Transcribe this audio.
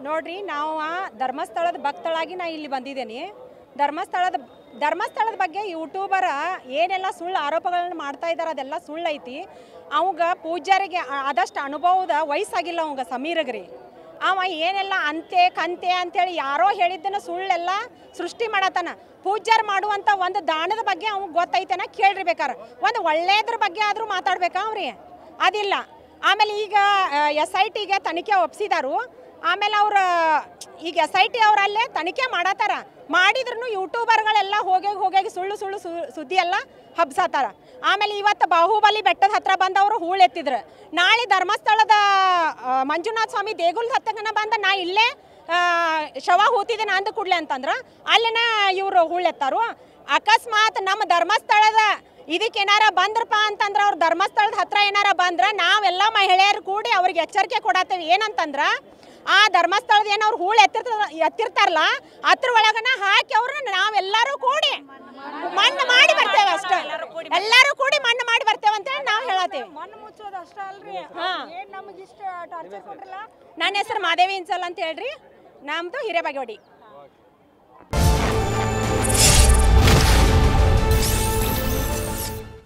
ನೋಡ್ರಿ ನಾವು ಧರ್ಮಸ್ಥಳದ ಭಕ್ತಳಾಗಿ ನಾ ಇಲ್ಲಿ ಬಂದಿದ್ದೇನೆ. ಧರ್ಮಸ್ಥಳದ ಬಗ್ಗೆ ಯೂಟ್ಯೂಬರ್ ಏನೆಲ್ಲ ಸುಳ್ಳು ಆರೋಪಗಳನ್ನು ಮಾಡ್ತಾ ಇದ್ದಾರೆ ಅದೆಲ್ಲ ಸುಳ್ಳು ಐತಿ. ಅವಾಗ ಪೂಜಾರಿಗೆ ಆದಷ್ಟು ಅನುಭವದ ವಯಸ್ಸಾಗಿಲ್ಲ ಅವಂಗ ಸಮೀರಗ್ರಿ. ಅವ ಏನೆಲ್ಲ ಅಂತೆ ಕಂತೆ ಅಂತೇಳಿ ಯಾರೋ ಹೇಳಿದ್ದನ್ನು ಸುಳ್ಳೆಲ್ಲ ಸೃಷ್ಟಿ ಮಾಡತ್ತಾನ. ಪೂಜಾರ್ ಮಾಡುವಂಥ ಒಂದು ದಾನದ ಬಗ್ಗೆ ಅವ್ಗೆ ಗೊತ್ತೈತೆನ ಕೇಳ್ರಿ ಬೇಕಾರೆ. ಒಂದು ಒಳ್ಳೇದ್ರ ಬಗ್ಗೆ ಆದರೂ ಮಾತಾಡ್ಬೇಕಾ ಅವ್ರಿ? ಅದಿಲ್ಲ. ಆಮೇಲೆ ಈಗ SITಗೆ ತನಿಖೆ ಒಪ್ಪಿಸಿದಾರು. ಆಮೇಲೆ ಅವ್ರು ಈಗ SIT ಅವರಲ್ಲೇ ತನಿಖೆ ಮಾಡತ್ತಾರ. ಮಾಡಿದ್ರು ಯೂಟ್ಯೂಬರ್ಗಳೆಲ್ಲ ಹೋಗಿ ಸುಳ್ಳು ಸುದ್ದಿ ಎಲ್ಲ ಹಬ್ಸತ್ತಾರ. ಆಮೇಲೆ ಇವತ್ತು ಬಾಹುಬಲಿ ಬೆಟ್ಟದ ಹತ್ರ ಬಂದವರು ಹೂಳು ಎತ್ತಿದ್ರು. ನಾಳೆ ಧರ್ಮಸ್ಥಳದ ಮಂಜುನಾಥ ಸ್ವಾಮಿ ದೇಗುಲದ ಹತ್ತಗನ ಬಂದ ನಾ ಇಲ್ಲೇ ಶವ ಹೂತಿದ್ದೇನೆ ಅಂದ ಕೂಡಲೇ ಅಂತಂದ್ರೆ ಅಲ್ಲಿನ ಇವರು ಹೂಳೆತ್ತಾರು. ಅಕಸ್ಮಾತ್ ನಮ್ಮ ಧರ್ಮಸ್ಥಳದ ಇದಕ್ಕೆ ಏನಾರ ಬಂದ್ರಪ್ಪ ಅಂತಂದ್ರೆ ಅವ್ರು ಧರ್ಮಸ್ಥಳದ ಹತ್ರ ಏನಾರ ಬಂದ್ರೆ ನಾವೆಲ್ಲ ಮಹಿಳೆಯರು ಕೂಡಿ ಅವ್ರಿಗೆ ಎಚ್ಚರಿಕೆ ಕೊಡತ್ತೇವೆ. ಏನಂತಂದ್ರೆ ಆ ಧರ್ಮಸ್ಥಳದ ಏನು ಅವ್ರು ಹೂಳು ಎತ್ತಿರ್ತಾರಲ್ಲ ಅದ್ರ ಒಳಗನ ಹಾಕಿ ಅವ್ರನ್ನ ನಾವೆಲ್ಲರೂ ಕೂಡಿ ಮಣ್ಣು ಮಾಡಿ ಬರ್ತೇವೆ. ಅಷ್ಟೇ, ಎಲ್ಲರೂ ಕೂಡಿ ಮಣ್ಣು ಮಾಡಿ ಬರ್ತೇವೆ ಅಂತ ನಾವು ಹೇಳತ್ತೇವೆ. ನನ್ನ ಹೆಸರು ಮಾದೇವಿ ಇನ್ಸಲ್ ಅಂತ ಹೇಳ್ರಿ. ನಮ್ದು ಹಿರೇಬಾಗೇವಾಡಿ.